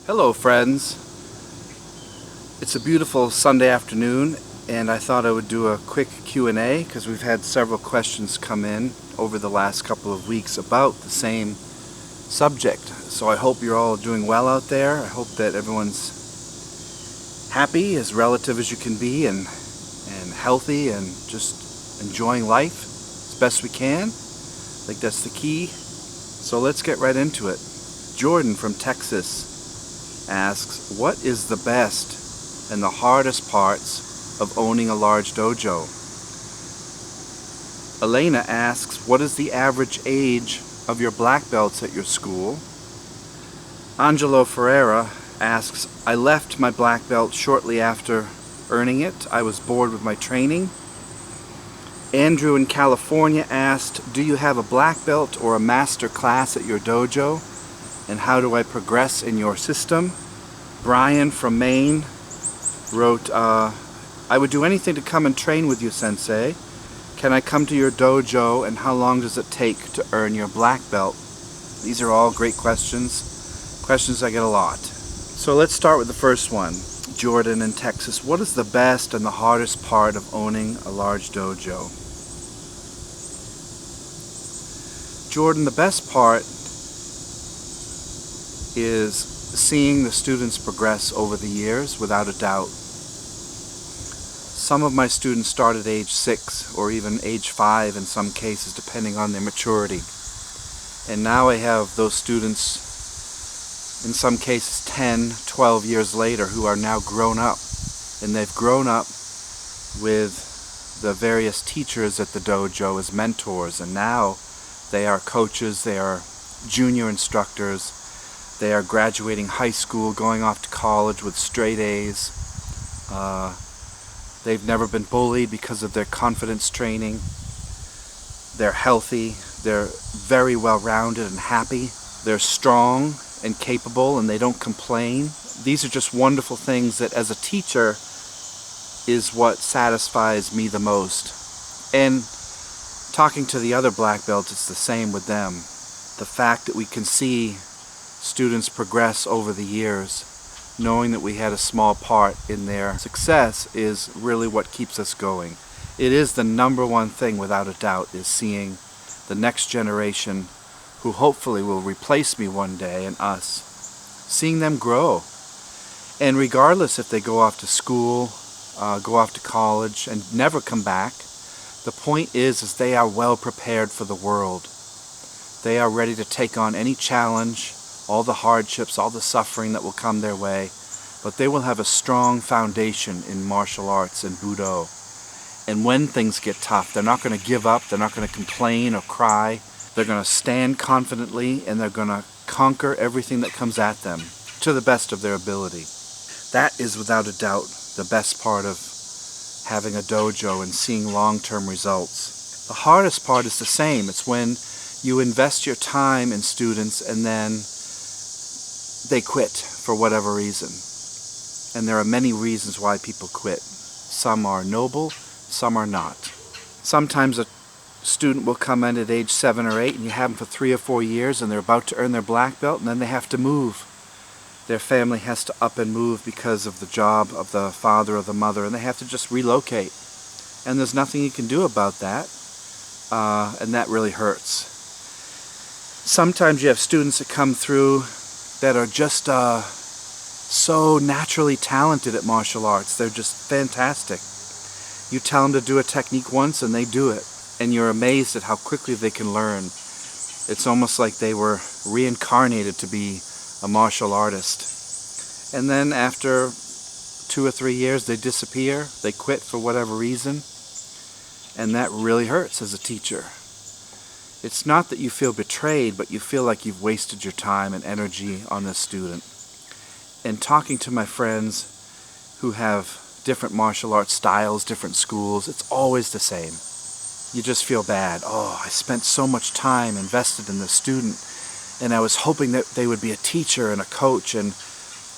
Hello friends, it's a beautiful Sunday afternoon and I thought I would do a quick Q&A because we've had several questions come in over the last couple of weeks about the same subject. So I hope you're all doing well out there. I hope that everyone's happy, as relative as you can be, and healthy and just enjoying life as best we can. I think that's the key. So let's get right into it. Jordan from Texas asks, what is the best and the hardest parts of owning a large dojo? Elena asks, what is the average age of your black belts at your school? Angelo Ferreira asks, I left my black belt shortly after earning it. I was bored with my training. Andrew in California asked, do you have a black belt or a master class at your dojo? And how do I progress in your system? Brian from Maine wrote, I would do anything to come and train with you, Sensei. Can I come to your dojo, and how long does it take to earn your black belt? These are all great questions I get a lot. So let's start with the first one. Jordan in Texas, what is the best and the hardest part of owning a large dojo? Jordan, the best part is seeing the students progress over the years, without a doubt. Some of my students start at age 6 or even age 5 in some cases, depending on their maturity. And now I have those students, in some cases 10, 12 years later, who are now grown up. And they've grown up with the various teachers at the dojo as mentors, and now they are coaches, they are junior instructors. They are graduating high school, going off to college with straight A's. They've never been bullied because of their confidence training. They're healthy. They're very well-rounded and happy. They're strong and capable, and they don't complain. These are just wonderful things that, as a teacher, is what satisfies me the most. And talking to the other black belts, it's the same with them. The fact that we can see students progress over the years, knowing that we had a small part in their success, is really what keeps us going. It is the number one thing, without a doubt, is seeing the next generation, who hopefully will replace me one day, and us, seeing them grow. And regardless if they go off to school, go off to college, and never come back, the point is they are well prepared for the world. They are ready to take on any challenge, all the hardships, all the suffering that will come their way, but they will have a strong foundation in martial arts and Budo. And when things get tough, they're not going to give up, they're not going to complain or cry. They're going to stand confidently, and they're going to conquer everything that comes at them to the best of their ability. That is without a doubt the best part of having a dojo and seeing long-term results. The hardest part is the same. It's when you invest your time in students and then they quit for whatever reason. And there are many reasons why people quit. Some are noble, some are not. Sometimes a student will come in at age 7 or 8 and you have them for 3 or 4 years and they're about to earn their black belt, and then they have to move. Their family has to up and move because of the job of the father or the mother, and they have to just relocate. And there's nothing you can do about that, and that really hurts. Sometimes you have students that come through that are just so naturally talented at martial arts. They're just fantastic. You tell them to do a technique once and they do it, and you're amazed at how quickly they can learn. It's almost like they were reincarnated to be a martial artist. And then after 2 or 3 years they disappear, they quit for whatever reason, and that really hurts as a teacher. It's not that you feel betrayed, but you feel like you've wasted your time and energy on this student. And talking to my friends who have different martial arts styles, different schools, it's always the same. You just feel bad. Oh, I spent so much time invested in this student, and I was hoping that they would be a teacher and a coach, and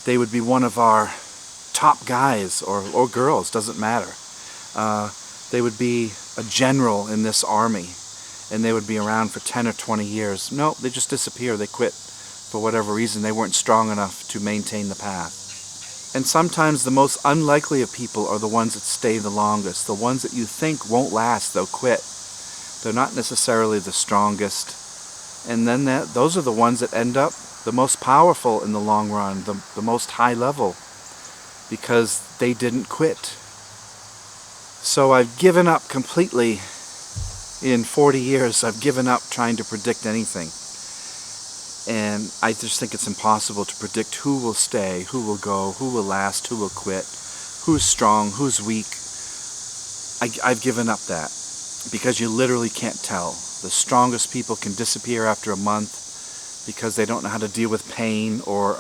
they would be one of our top guys or girls, doesn't matter. They would be a general in this army, and they would be around for 10 or 20 years. No, they just disappear, they quit. For whatever reason, they weren't strong enough to maintain the path. And sometimes the most unlikely of people are the ones that stay the longest. The ones that you think won't last, they'll quit. They're not necessarily the strongest. And then those are the ones that end up the most powerful in the long run, the most high level, because they didn't quit. So I've given up completely. In 40 years, I've given up trying to predict anything. And I just think it's impossible to predict who will stay, who will go, who will last, who will quit, who's strong, who's weak. I've given up that because you literally can't tell. The strongest people can disappear after a month because they don't know how to deal with pain, or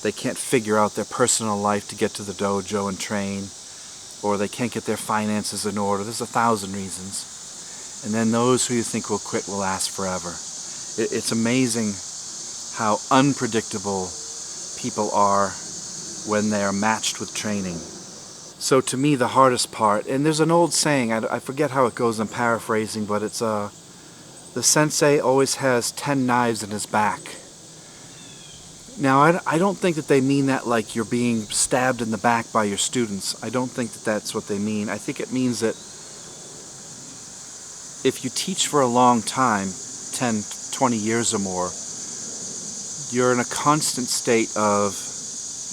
they can't figure out their personal life to get to the dojo and train, or they can't get their finances in order. There's 1,000 reasons. And then those who you think will quit will last forever. It's amazing how unpredictable people are when they are matched with training. So to me, the hardest part, and there's an old saying, I forget how it goes, I'm paraphrasing, but it's the sensei always has 10 knives in his back. Now, I don't think that they mean that like you're being stabbed in the back by your students. I don't think that that's what they mean. I think it means that if you teach for a long time, 10, 20 years or more, you're in a constant state of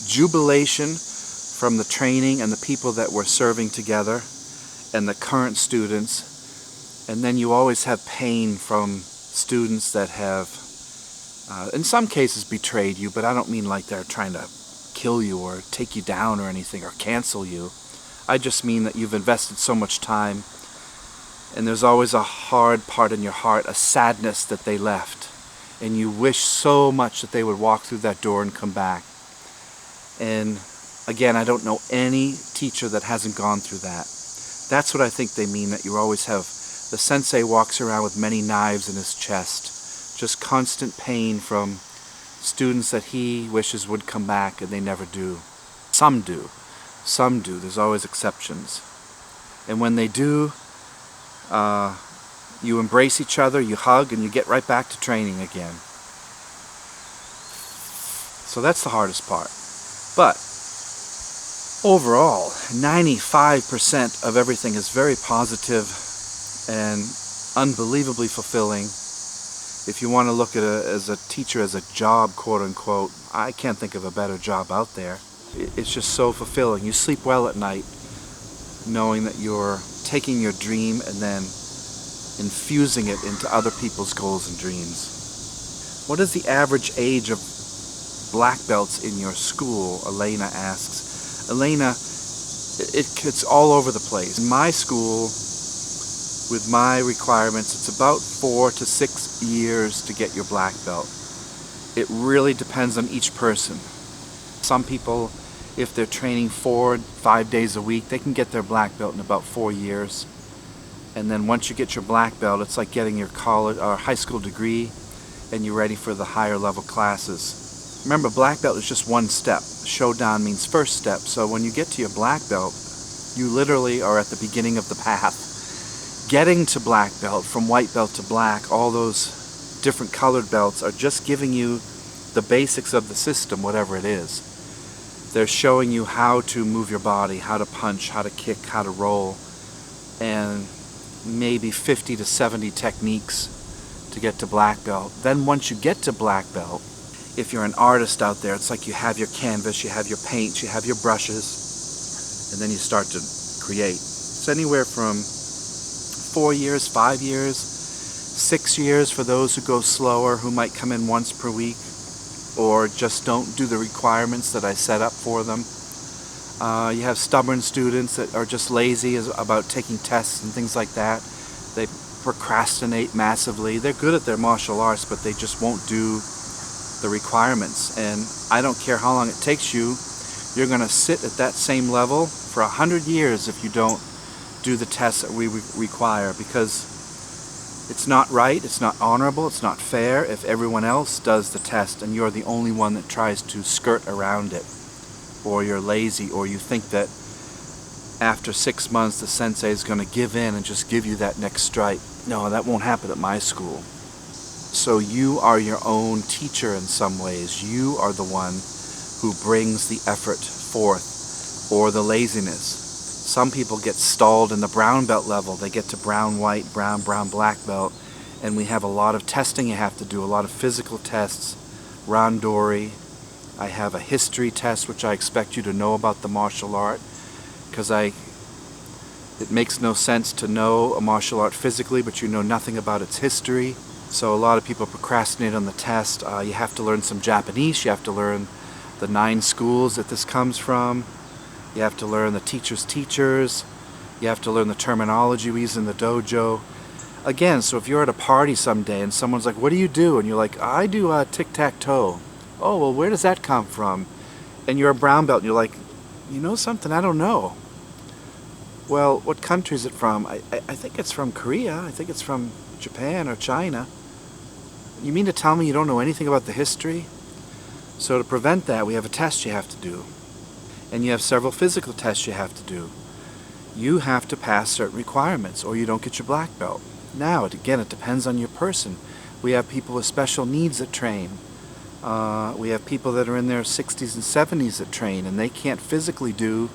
jubilation from the training and the people that we're serving together and the current students. And then you always have pain from students that have, in some cases, betrayed you, but I don't mean like they're trying to kill you or take you down or anything or cancel you. I just mean that you've invested so much time, and there's always a hard part in your heart, a sadness that they left. And you wish so much that they would walk through that door and come back. And again, I don't know any teacher that hasn't gone through that. That's what I think they mean, that you always have, the sensei walks around with many knives in his chest. Just constant pain from students that he wishes would come back and they never do. Some do. Some do. There's always exceptions. And when they do, you embrace each other, you hug, and you get right back to training again. So that's the hardest part. But overall, 95% of everything is very positive and unbelievably fulfilling. If you want to look at it as a teacher, as a job, quote unquote, I can't think of a better job out there. It's just so fulfilling. You sleep well at night knowing that you're taking your dream and then infusing it into other people's goals and dreams. What is the average age of black belts in your school? Elena asks. Elena, it's all over the place. In my school, with my requirements, it's about 4 to 6 years to get your black belt. It really depends on each person. Some people, if they're training 4 or 5 days a week, they can get their black belt in about 4 years. And then once you get your black belt, it's like getting your college or high school degree, and you're ready for the higher level classes. Remember, black belt is just one step. Shodan means first step. So when you get to your black belt, you literally are at the beginning of the path. Getting to black belt, from white belt to black, all those different colored belts are just giving you the basics of the system, whatever it is. They're showing you how to move your body, how to punch, how to kick, how to roll, and maybe 50 to 70 techniques to get to black belt. Then once you get to black belt, if you're an artist out there, it's like you have your canvas, you have your paints, you have your brushes, and then you start to create. It's anywhere from 4 years, 5 years, 6 years for those who go slower, who might come in once per week, or just don't do the requirements that I set up for them. You have stubborn students that are just lazy about taking tests and things like that. They procrastinate massively. They're good at their martial arts, but they just won't do the requirements. And I don't care how long it takes you, you're going to sit at that same level for 100 years if you don't do the tests that we require, because it's not right, it's not honorable, it's not fair if everyone else does the test and you're the only one that tries to skirt around it, or you're lazy, or you think that after 6 months the sensei is going to give in and just give you that next stripe. No, that won't happen at my school. So you are your own teacher in some ways. You are the one who brings the effort forth, or the laziness. Some people get stalled in the brown belt level. They get to brown, white, brown, black belt, and we have a lot of testing you have to do, a lot of physical tests, randori. I have a history test, which I expect you to know about the martial art, because it makes no sense to know a martial art physically, but you know nothing about its history. So a lot of people procrastinate on the test. You have to learn some Japanese. You have to learn the 9 schools that this comes from. You have to learn the teacher's teachers. You have to learn the terminology we use in the dojo. Again, so if you're at a party someday and someone's like, what do you do? And you're like, I do tic-tac-toe. Oh, well, where does that come from? And you're a brown belt and you're like, you know something? I don't know. Well, what country is it from? I think it's from Korea. I think it's from Japan or China. You mean to tell me you don't know anything about the history? So to prevent that, we have a test you have to do. And you have several physical tests you have to do. You have to pass certain requirements or you don't get your black belt. Now, again, it depends on your person. We have people with special needs that train. We have people that are in their 60s and 70s that train, and they can't physically do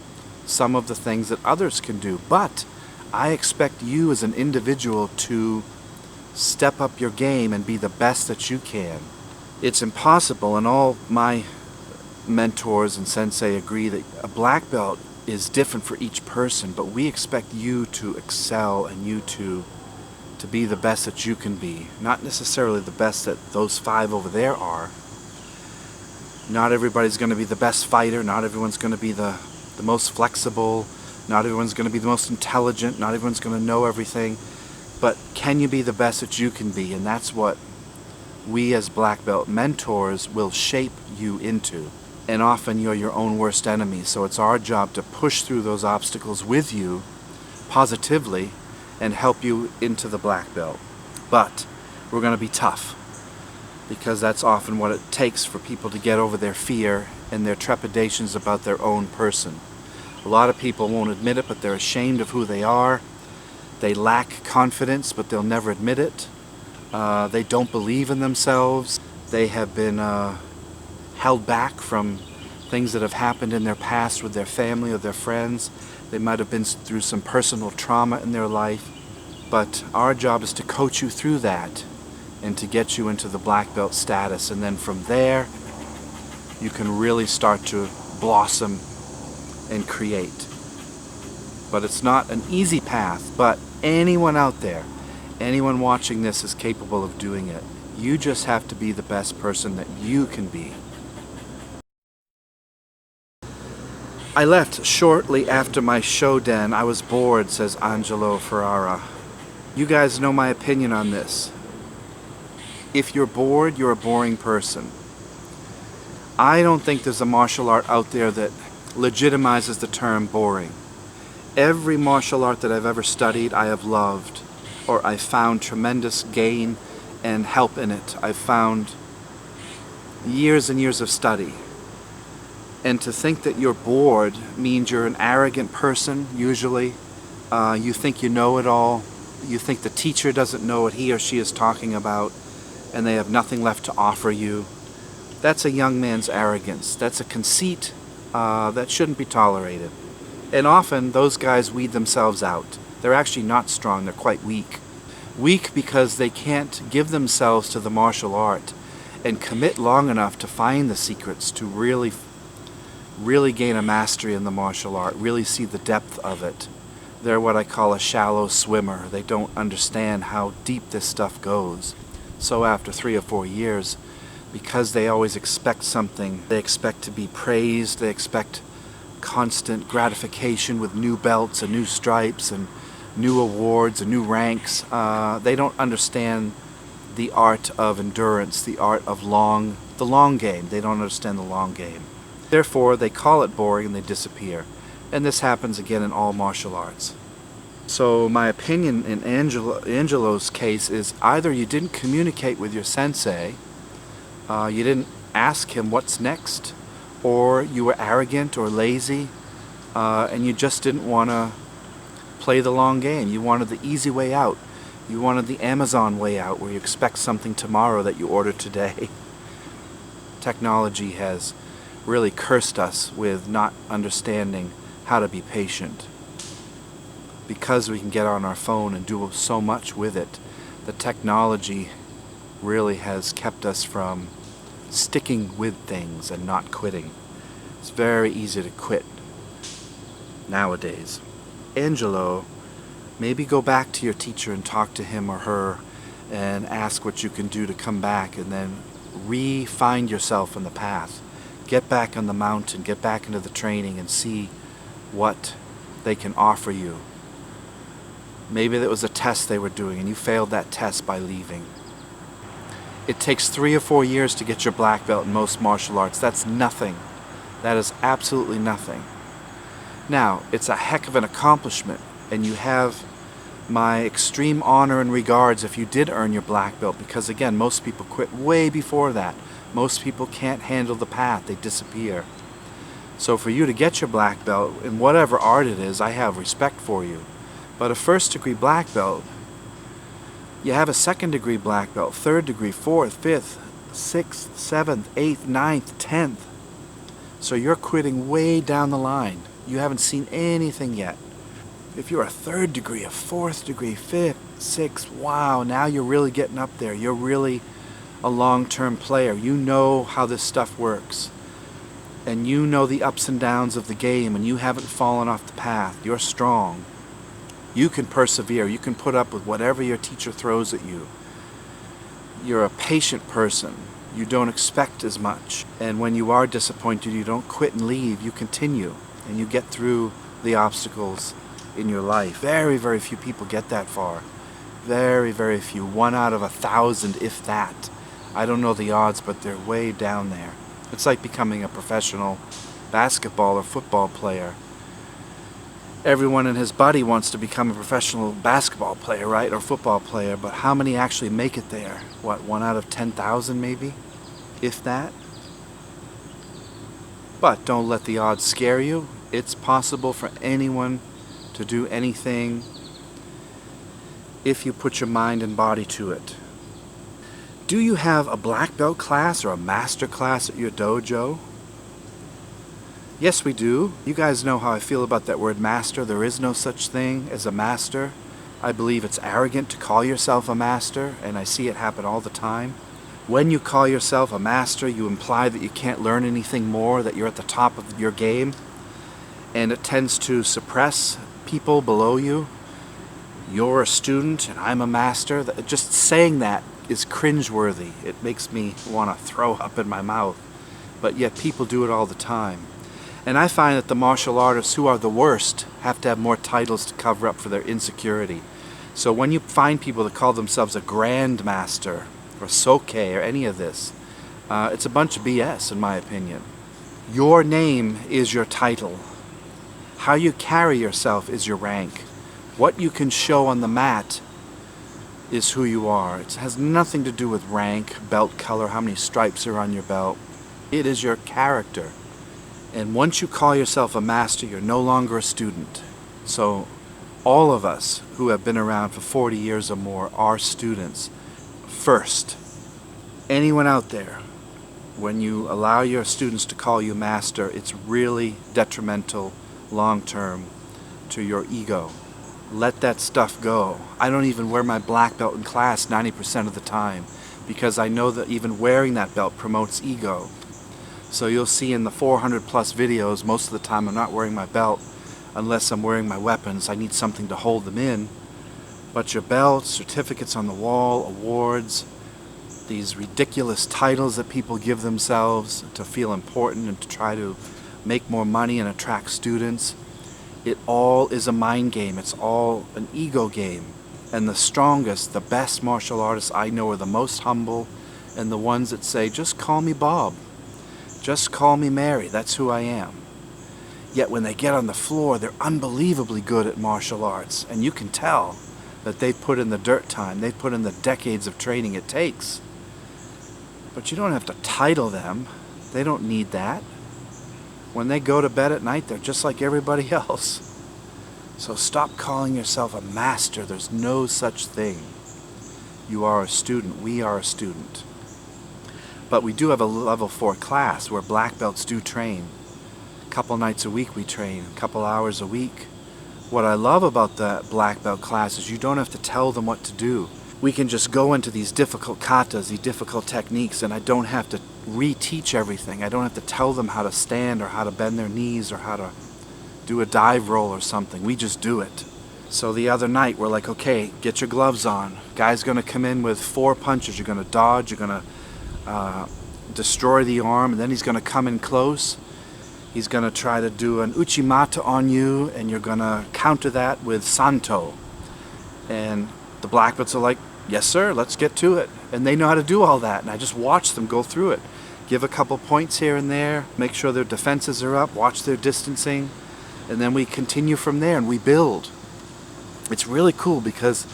some of the things that others can do. But I expect you as an individual to step up your game and be the best that you can. It's impossible, and all my mentors and sensei agree that a black belt is different for each person, but we expect you to excel and you to be the best that you can be. Not necessarily the best that those 5 over there are. Not everybody's going to be the best fighter. Not everyone's going to be the most flexible. Not everyone's going to be the most intelligent. Not everyone's going to know everything. But can you be the best that you can be? And that's what we as black belt mentors will shape you into. And often you're your own worst enemy. So it's our job to push through those obstacles with you positively and help you into the black belt. But we're going to be tough, because that's often what it takes for people to get over their fear and their trepidations about their own person. A lot of people won't admit it, but they're ashamed of who they are. They lack confidence, but they'll never admit it. They don't believe in themselves. They have been held back from things that have happened in their past with their family or their friends. They might have been through some personal trauma in their life. But our job is to coach you through that and to get you into the black belt status. And then from there, you can really start to blossom and create. But it's not an easy path, but anyone out there, anyone watching this is capable of doing it. You just have to be the best person that you can be. I left shortly after my shoden. I was bored, says Angelo Ferrara. You guys know my opinion on this. If you're bored, you're a boring person. I don't think there's a martial art out there that legitimizes the term boring. Every martial art that I've ever studied, I have loved, or I've found tremendous gain and help in it. I've found years and years of study. And to think that you're bored means you're an arrogant person, usually. You think you know it all. You think the teacher doesn't know what he or she is talking about, and they have nothing left to offer you. That's a young man's arrogance. That's a conceit that shouldn't be tolerated. And often those guys weed themselves out. They're actually not strong, they're quite weak. Weak because they can't give themselves to the martial art and commit long enough to find the secrets, to really gain a mastery in the martial art, really see the depth of it. They're what I call a shallow swimmer. They don't understand how deep this stuff goes. So after 3 or 4 years, because they always expect something, they expect to be praised, they expect constant gratification with new belts and new stripes and new awards and new ranks. They don't understand the art of endurance, the art of the long game. They don't understand the long game. Therefore, they call it boring and they disappear. And this happens again in all martial arts. So my opinion in Angelo's case is either you didn't communicate with your sensei, you didn't ask him what's next, or you were arrogant or lazy, and you just didn't want to play the long game. You wanted the easy way out. You wanted the Amazon way out where you expect something tomorrow that you order today. Technology has really cursed us with not understanding how to be patient. Because we can get on our phone and do so much with it, the technology really has kept us from sticking with things and not quitting. It's very easy to quit nowadays. Angelo, maybe go back to your teacher and talk to him or her and ask what you can do to come back, and then re-find yourself on the path. Get back on the mountain, get back into the training and see what they can offer you. Maybe that was a test they were doing and you failed that test by leaving. It takes 3 or 4 years to get your black belt in most martial arts. That's nothing. That is absolutely nothing. Now, it's a heck of an accomplishment, and you have my extreme honor and regards if you did earn your black belt, because again, most people quit way before that. Most people can't handle the path, they disappear. So for you to get your black belt in whatever art it is, I have respect for you. But a first degree black belt, you have a second degree black belt, third degree, fourth, fifth, sixth, seventh, eighth, ninth, 10th. So you're quitting way down the line. You haven't seen anything yet. If you're a third degree, a fourth degree, fifth, sixth, wow, now you're really getting up there. You're really a long-term player. You know how this stuff works. And you know the ups and downs of the game, and you haven't fallen off the path. You're strong. You can persevere. You can put up with whatever your teacher throws at you. You're a patient person. You don't expect as much. And when you are disappointed, you don't quit and leave. You continue, and you get through the obstacles in your life. Very, very few people get that far. Very, very few. 1 out of 1,000, if that. I don't know the odds, but they're way down there. It's like becoming a professional basketball or football player. Everyone and his buddy wants to become a professional basketball player, right? Or football player, but how many actually make it there? What, 1 out of 10,000 maybe? If that? But don't let the odds scare you. It's possible for anyone to do anything if you put your mind and body to it. Do you have a black belt class or a master class at your dojo? Yes, we do. You guys know how I feel about that word master. There is no such thing as a master. I believe it's arrogant to call yourself a master, and I see it happen all the time. When you call yourself a master, you imply that you can't learn anything more, that you're at the top of your game, and it tends to suppress people below you. You're a student and I'm a master. Just saying that is cringeworthy. It makes me want to throw up in my mouth. But yet people do it all the time. And I find that the martial artists who are the worst have to have more titles to cover up for their insecurity. So when you find people that call themselves a grandmaster or soke or any of this, it's a bunch of BS in my opinion. Your name is your title. How you carry yourself is your rank. What you can show on the mat is who you are. It has nothing to do with rank, belt color, how many stripes are on your belt. It is your character. And once you call yourself a master, you're no longer a student. So all of us who have been around for 40 years or more are students. First, anyone out there, when you allow your students to call you master, it's really detrimental long-term to your ego. Let that stuff go. I don't even wear my black belt in class 90% of the time because I know that even wearing that belt promotes ego. So you'll see in the 400 plus videos, most of the time I'm not wearing my belt unless I'm wearing my weapons. I need something to hold them in. But your belts, certificates on the wall, awards, these ridiculous titles that people give themselves to feel important and to try to make more money and attract students, it all is a mind game. It's all an ego game. And the strongest, the best martial artists I know are the most humble and the ones that say, just call me Bob. Just call me Mary. That's who I am. Yet when they get on the floor, they're unbelievably good at martial arts. And you can tell that they put in the dirt time. They put in the decades of training it takes. But you don't have to title them. They don't need that. When they go to bed at night, they're just like everybody else. So stop calling yourself a master. There's no such thing. You are a student. We are a student. But we do have a level 4 class where black belts do train. A couple nights a week we train, a couple hours a week. What I love about the black belt class is you don't have to tell them what to do. We can just go into these difficult katas, these difficult techniques, and I don't have to reteach everything. I don't have to tell them how to stand or how to bend their knees or how to do a dive roll or something. We just do it. So the other night we're like, okay, get your gloves on. Guy's gonna come in with 4 punches. You're gonna dodge, you're gonna destroy the arm, and then he's gonna come in close. He's gonna try to do an uchimata on you, and you're gonna counter that with santo. And the black belts are like, yes sir, let's get to it. And they know how to do all that, and I just watch them go through it. Give a couple points here and there, make sure their defenses are up, watch their distancing, and then we continue from there and we build. It's really cool because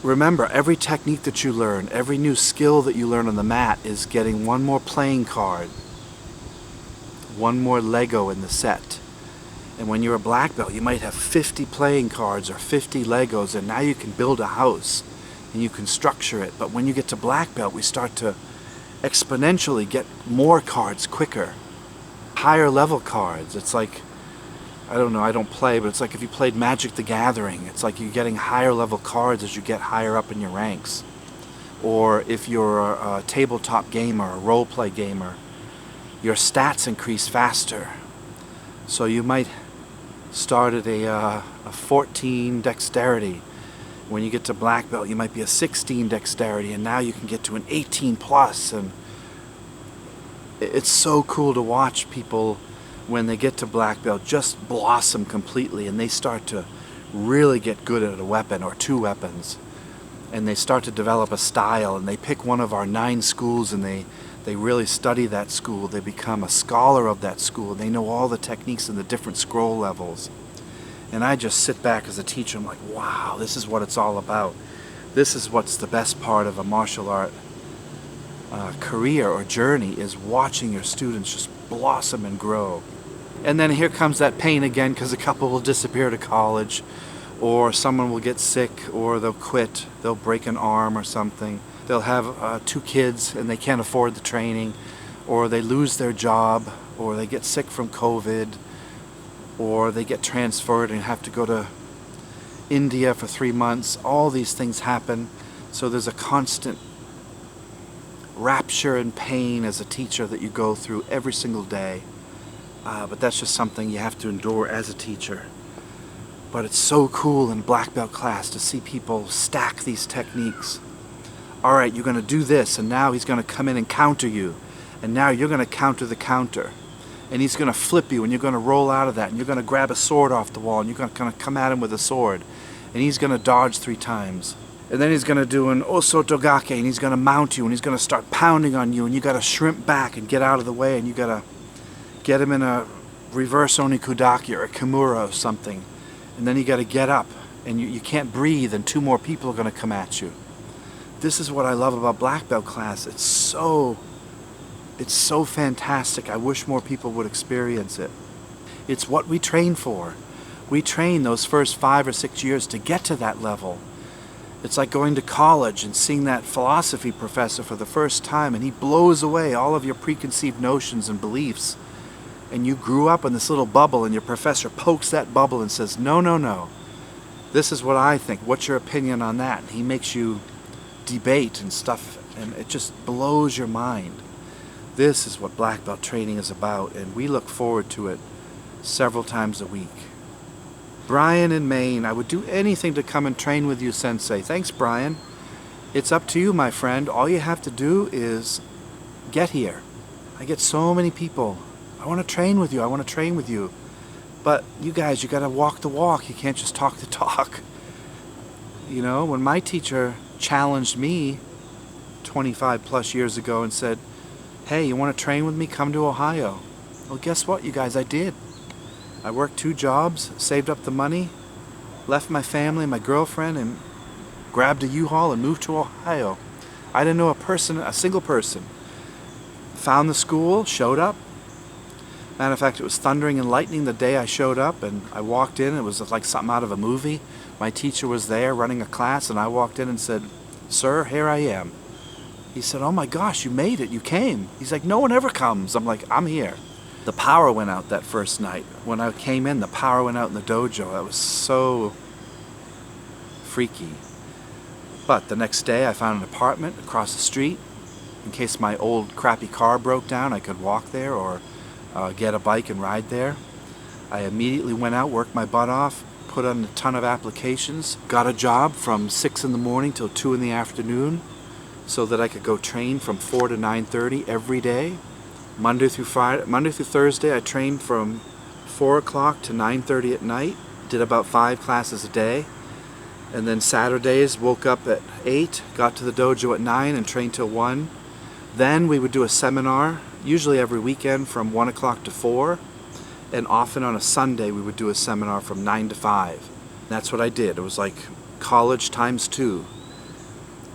remember, every technique that you learn, every new skill that you learn on the mat is getting one more playing card, one more Lego in the set. And when you're a black belt, you might have 50 playing cards or 50 Legos, and now you can build a house and you can structure it. But when you get to black belt, we start to exponentially get more cards quicker, higher level cards. It's like, I don't know, I don't play, but it's like if you played Magic the Gathering. It's like you're getting higher level cards as you get higher up in your ranks. Or if you're a tabletop gamer, a role play gamer, your stats increase faster. So you might start at a 14 dexterity. When you get to black belt, you might be a 16 dexterity, and now you can get to an 18 plus. And it's so cool to watch people when they get to black belt just blossom completely, and they start to really get good at a weapon or 2 weapons, and they start to develop a style, and they pick one of our 9 schools and they really study that school. They become a scholar of that school. They know all the techniques and the different scroll levels. And I just sit back as a teacher. I'm like, wow, this is what it's all about. This is what's the best part of a martial art career or journey, is watching your students just blossom and grow. And then here comes that pain again, because a couple will disappear to college, or someone will get sick, or they'll quit, they'll break an arm or something. They'll have 2 kids and they can't afford the training, or they lose their job, or they get sick from COVID, or they get transferred and have to go to India for 3 months. All these things happen. So there's a constant rapture and pain as a teacher that you go through every single day. But that's just something you have to endure as a teacher. But it's so cool in black belt class to see people stack these techniques. All right, you're going to do this, and now he's going to come in and counter you. And now you're going to counter the counter. And he's going to flip you, and you're going to roll out of that, and you're going to grab a sword off the wall, and you're going to come at him with a sword. And he's going to dodge 3 times. And then he's going to do an osotogake, and he's going to mount you, and he's going to start pounding on you, and you got to shrimp back and get out of the way, and you got to get him in a reverse onikudaki or a kimura or something. And then you got to get up, and you can't breathe, and 2 more people are going to come at you. This is what I love about black belt class. It's so fantastic. I wish more people would experience it. It's what we train for. We train those first 5 or 6 years to get to that level. It's like going to college and seeing that philosophy professor for the first time, and he blows away all of your preconceived notions and beliefs. And you grew up in this little bubble, and your professor pokes that bubble and says, no, no, no. This is what I think. What's your opinion on that? And he makes you debate and stuff, and it just blows your mind. This is what black belt training is about, and we look forward to it several times a week. Brian in Maine, I would do anything to come and train with you, Sensei. Thanks, Brian. It's up to you, my friend. All you have to do is get here. I get so many people. I want to train with you. I want to train with you. But you guys, you got to walk the walk. You can't just talk the talk. You know, when my teacher challenged me 25 plus years ago and said, hey, you want to train with me? Come to Ohio. Well, guess what, you guys? I did. I worked 2 jobs, saved up the money, left my family, my girlfriend, and grabbed a U-Haul and moved to Ohio. I didn't know a single person. Found the school, showed up. Matter of fact, it was thundering and lightning the day I showed up, and I walked in. It was like something out of a movie. My teacher was there running a class, and I walked in and said, "Sir, here I am." He said, "Oh my gosh, you made it, you came." He's like, "No one ever comes." I'm like, "I'm here." The power went out that first night. When I came in, the power went out in the dojo. That was so freaky. But the next day I found an apartment across the street. In case my old crappy car broke down, I could walk there or get a bike and ride there. I immediately went out, worked my butt off, put on a ton of applications, got a job from 6 in the morning till 2 in the afternoon so that I could go train from 4 to 9:30 every day. Monday through Thursday, I trained from 4 o'clock to 9:30 at night, did about 5 classes a day. And then Saturdays, woke up at 8, got to the dojo at 9 and trained till 1. Then we would do a seminar, usually every weekend from 1 o'clock to 4. And often on a Sunday we would do a seminar from 9 to 5. That's what I did. It was like college times 2.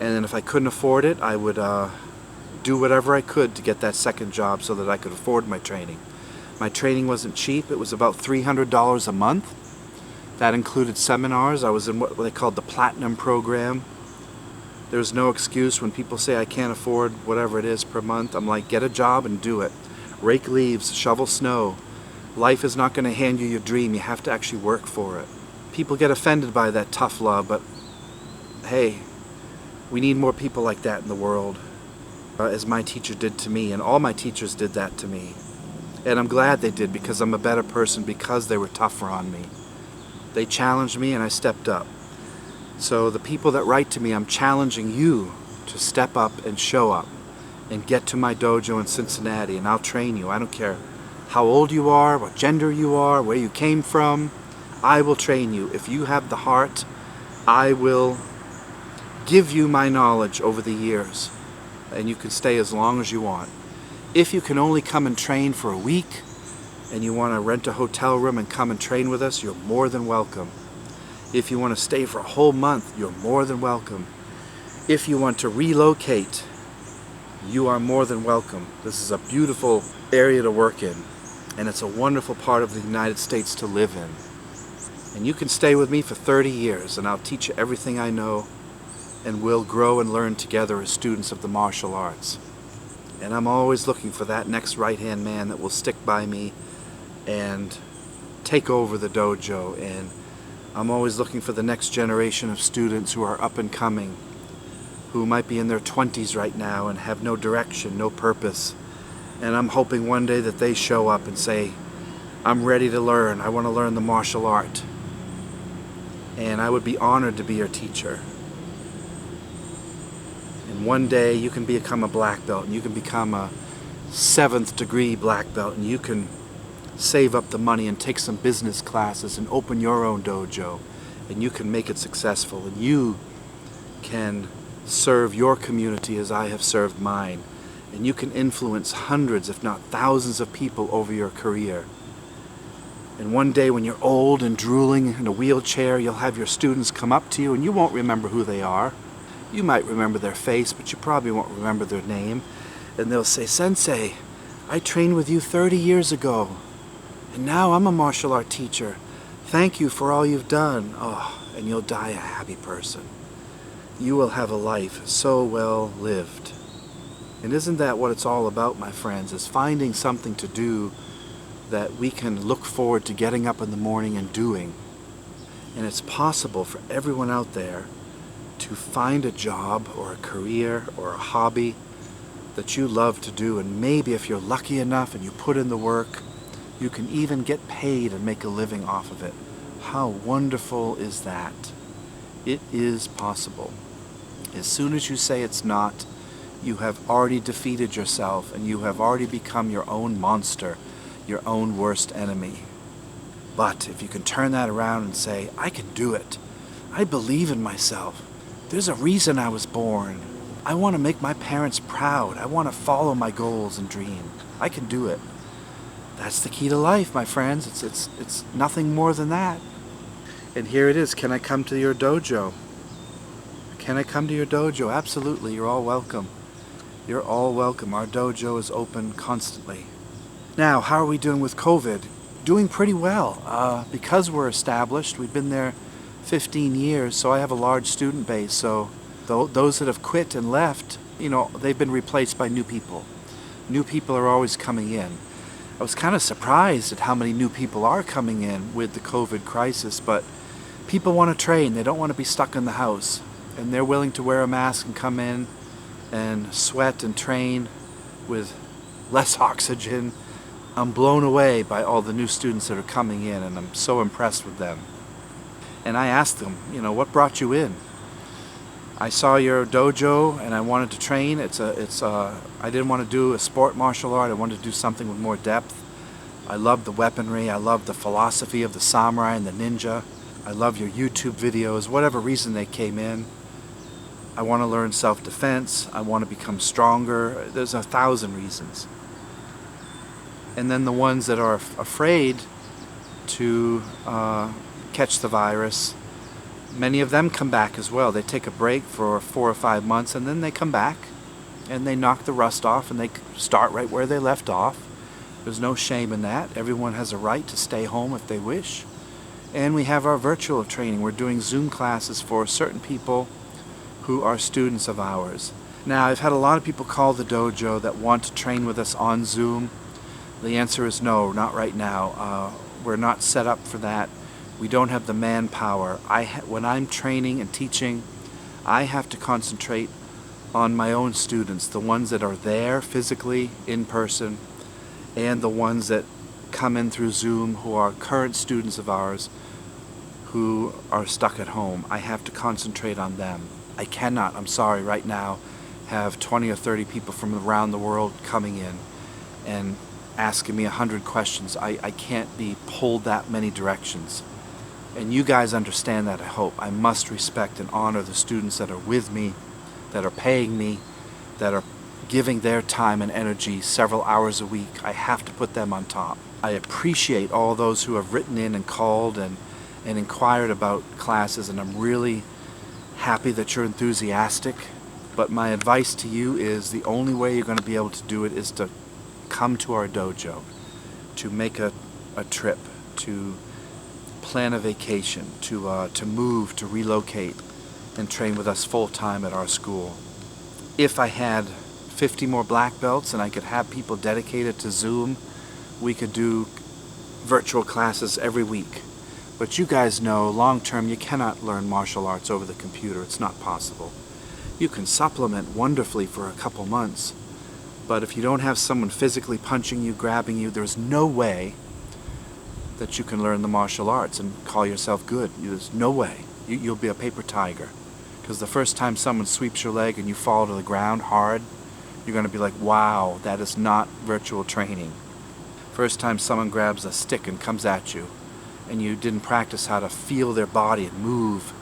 And then if I couldn't afford it, I would do whatever I could to get that second job so that I could afford my training. My training wasn't cheap. It was about $300 a month. That included seminars. I was in what they called the Platinum program. There's no excuse when people say I can't afford whatever it is per month. I'm like, get a job and do it. Rake leaves, shovel snow. Life is not going to hand you your dream. You have to actually work for it. People get offended by that tough love, but hey, we need more people like that in the world, as my teacher did to me, and all my teachers did that to me. And I'm glad they did, because I'm a better person because they were tougher on me. They challenged me and I stepped up. So the people that write to me, I'm challenging you to step up and show up and get to my dojo in Cincinnati, and I'll train you. I don't care how old you are, what gender you are, where you came from. I will train you. If you have the heart, I will give you my knowledge over the years, and you can stay as long as you want. If you can only come and train for a week and you want to rent a hotel room and come and train with us, you're more than welcome. If you want to stay for a whole month, you're more than welcome. If you want to relocate, you are more than welcome. This is a beautiful area to work in, and it's a wonderful part of the United States to live in. And you can stay with me for 30 years, and I'll teach you everything I know, and we'll grow and learn together as students of the martial arts. And I'm always looking for that next right-hand man that will stick by me and take over the dojo. And I'm always looking for the next generation of students who are up and coming, who might be in their 20s right now and have no direction, no purpose. And I'm hoping one day that they show up and say, I'm ready to learn. I want to learn the martial art. And I would be honored to be your teacher. And one day you can become a black belt, and you can become a 7th degree black belt, and you can save up the money and take some business classes and open your own dojo, and you can make it successful, and you can serve your community as I have served mine, and you can influence hundreds if not thousands of people over your career. And one day when you're old and drooling in a wheelchair, you'll have your students come up to you, and you won't remember who they are. You might remember their face, but you probably won't remember their name. And they'll say, Sensei, I trained with you 30 years ago, and now I'm a martial art teacher. Thank you for all you've done. Oh, and you'll die a happy person. You will have a life so well lived. And isn't that what it's all about, my friends, is finding something to do that we can look forward to getting up in the morning and doing. And it's possible for everyone out there to find a job or a career or a hobby that you love to do, and maybe if you're lucky enough and you put in the work, you can even get paid and make a living off of it. How wonderful is that? It is possible. As soon as you say it's not, you have already defeated yourself, and you have already become your own monster, your own worst enemy. But if you can turn that around and say, I can do it. I believe in myself. There's a reason I was born. I want to make my parents proud. I want to follow my goals and dream. I can do it. That's the key to life, my friends. It's nothing more than that. And here it is. Can I come to your dojo? Can I come to your dojo? Absolutely. You're all welcome. You're all welcome. Our dojo is open constantly. Now, how are we doing with COVID? Doing pretty well. Because we're established, we've been there 15 years, so I have a large student base, so Those that have quit and left, they've been replaced by new people. New people are always coming in. I was kind of surprised at how many new people are coming in with the COVID crisis, but people want to train. They don't want to be stuck in the house, and they're willing to wear a mask and come in and sweat and train with less oxygen. I'm blown away by all the new students that are coming in, and I'm so impressed with them. And I asked them, what brought you in? I saw your dojo and I wanted to train. I didn't want to do a sport martial art. I wanted to do something with more depth. I love the weaponry. I love the philosophy of the samurai and the ninja. I love your YouTube videos. Whatever reason they came in. I want to learn self-defense. I want to become stronger. There's 1,000 reasons. And then the ones that are afraid to catch the virus, many of them come back as well. They take a break for 4 or 5 months and then they come back and they knock the rust off and they start right where they left off. There's no shame in that. Everyone has a right to stay home if they wish. And we have our virtual training. We're doing Zoom classes for certain people who are students of ours. Now, I've had a lot of people call the dojo that want to train with us on Zoom. The answer is no, not right now. We're not set up for that. We don't have the manpower. When I'm training and teaching, I have to concentrate on my own students, the ones that are there physically, in person, and the ones that come in through Zoom who are current students of ours who are stuck at home. I have to concentrate on them. I cannot, I'm sorry, right now, have 20 or 30 people from around the world coming in and asking me 100 questions. I can't be pulled that many directions. And you guys understand that, I hope. I must respect and honor the students that are with me, that are paying me, that are giving their time and energy several hours a week. I have to put them on top. I appreciate all those who have written in and called and inquired about classes, and I'm really happy that you're enthusiastic. But my advice to you is the only way you're going to be able to do it is to come to our dojo, to make a trip, to plan a vacation, to move, to relocate, and train with us full-time at our school. If I had 50 more black belts and I could have people dedicated to Zoom, we could do virtual classes every week. But you guys know, long-term, you cannot learn martial arts over the computer. It's not possible. You can supplement wonderfully for a couple months, but if you don't have someone physically punching you, grabbing you, there's no way that you can learn the martial arts and call yourself good. There's no way. You'll be a paper tiger. Because the first time someone sweeps your leg and you fall to the ground hard, you're going to be like, wow, that is not virtual training. First time someone grabs a stick and comes at you, and you didn't practice how to feel their body and move.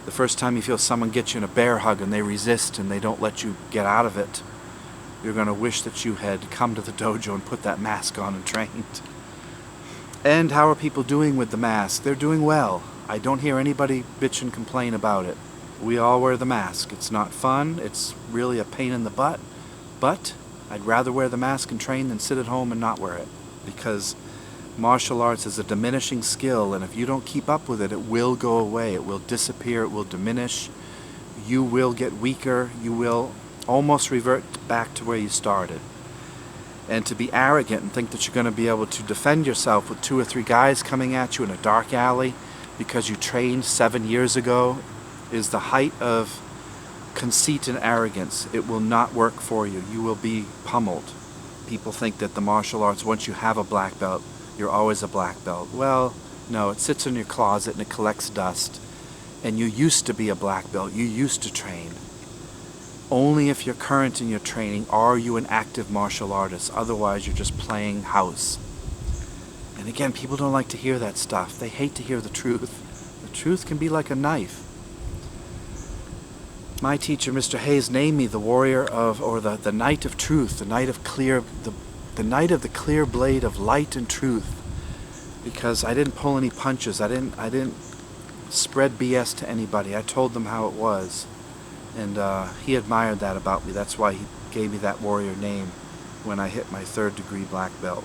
The first time you feel someone get you in a bear hug and they resist and they don't let you get out of it, you're going to wish that you had come to the dojo and put that mask on and trained. And how are people doing with the mask? They're doing well. I don't hear anybody bitch and complain about it. We all wear the mask. It's not fun. It's really a pain in the butt. But I'd rather wear the mask and train than sit at home and not wear it. Because martial arts is a diminishing skill, and if you don't keep up with it, it will go away. It will disappear. It will diminish. You will get weaker. You will almost revert back to where you started. And to be arrogant and think that you're going to be able to defend yourself with 2 or 3 guys coming at you in a dark alley because you trained 7 years ago is the height of conceit and arrogance. It will not work for you. You will be pummeled. People think that the martial arts, once you have a black belt, you're always a black belt. Well, no, it sits in your closet and it collects dust. And you used to be a black belt. You used to train. Only if you're current in your training are you an active martial artist. Otherwise, you're just playing house. And again, people don't like to hear that stuff. They hate to hear the truth. The truth can be like a knife. My teacher, Mr. Hayes, named me the warrior of, or the knight of truth, the knight of the knight of the clear blade of light and truth, because I didn't pull any punches. I didn't spread BS to anybody. I told them how it was. And he admired that about me. That's why he gave me that warrior name when I hit my 3rd degree black belt.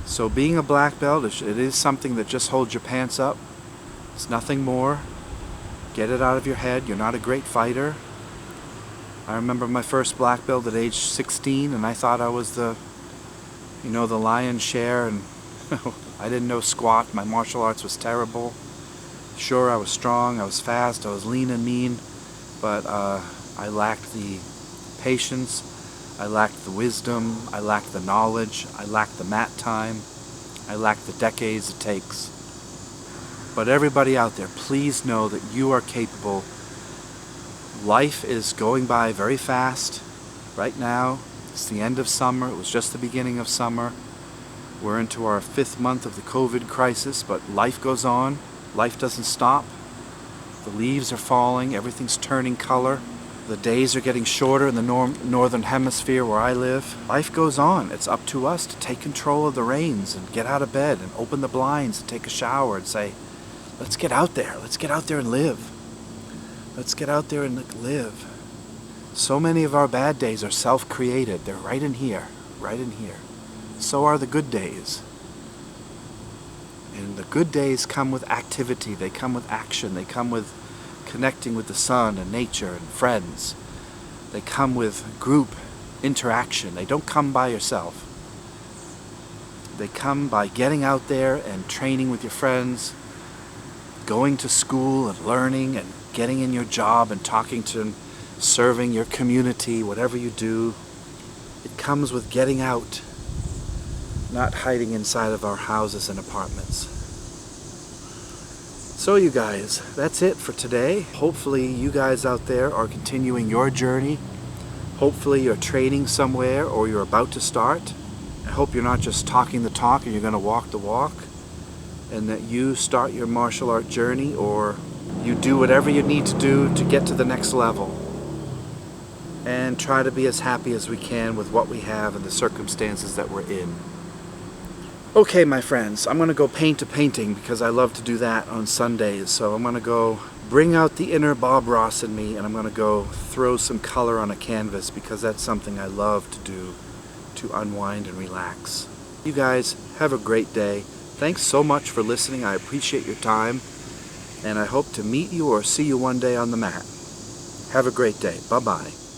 So being a black belt, it is something that just holds your pants up. It's nothing more. Get it out of your head. You're not a great fighter. I remember my first black belt at age 16, and I thought I was the lion's share, and I didn't know squat. My martial arts was terrible. Sure, I was strong, I was fast, I was lean and mean, but I lacked the patience, I lacked the wisdom, I lacked the knowledge, I lacked the mat time, I lacked the decades it takes. But everybody out there, please know that you are capable. Life is going by very fast right now. It's the end of summer. It was just the beginning of summer. We're into our 5th month of the COVID crisis, but life goes on. Life doesn't stop. The leaves are falling. Everything's turning color. The days are getting shorter in the northern hemisphere where I live. Life goes on. It's up to us to take control of the reins and get out of bed and open the blinds and take a shower and say, let's get out there. Let's get out there and live. Let's get out there and live. So many of our bad days are self-created. They're right in here, right in here. So are the good days. And the good days come with activity. They come with action. They come with connecting with the sun and nature and friends. They come with group interaction. They don't come by yourself. They come by getting out there and training with your friends, going to school and learning and getting in your job and talking to serving your community, whatever you do. It comes with getting out, not hiding inside of our houses and apartments. So you guys, that's it for today. Hopefully you guys out there are continuing your journey. Hopefully you're training somewhere or you're about to start. I hope you're not just talking the talk and you're going to walk the walk, and that you start your martial art journey, or you do whatever you need to do to get to the next level and try to be as happy as we can with what we have and the circumstances that we're in. Okay, my friends, I'm going to go paint a painting because I love to do that on Sundays. So I'm going to go bring out the inner Bob Ross in me, and I'm going to go throw some color on a canvas because that's something I love to do to unwind and relax. You guys have a great day. Thanks so much for listening. I appreciate your time, and I hope to meet you or see you one day on the mat. Have a great day. Bye-bye.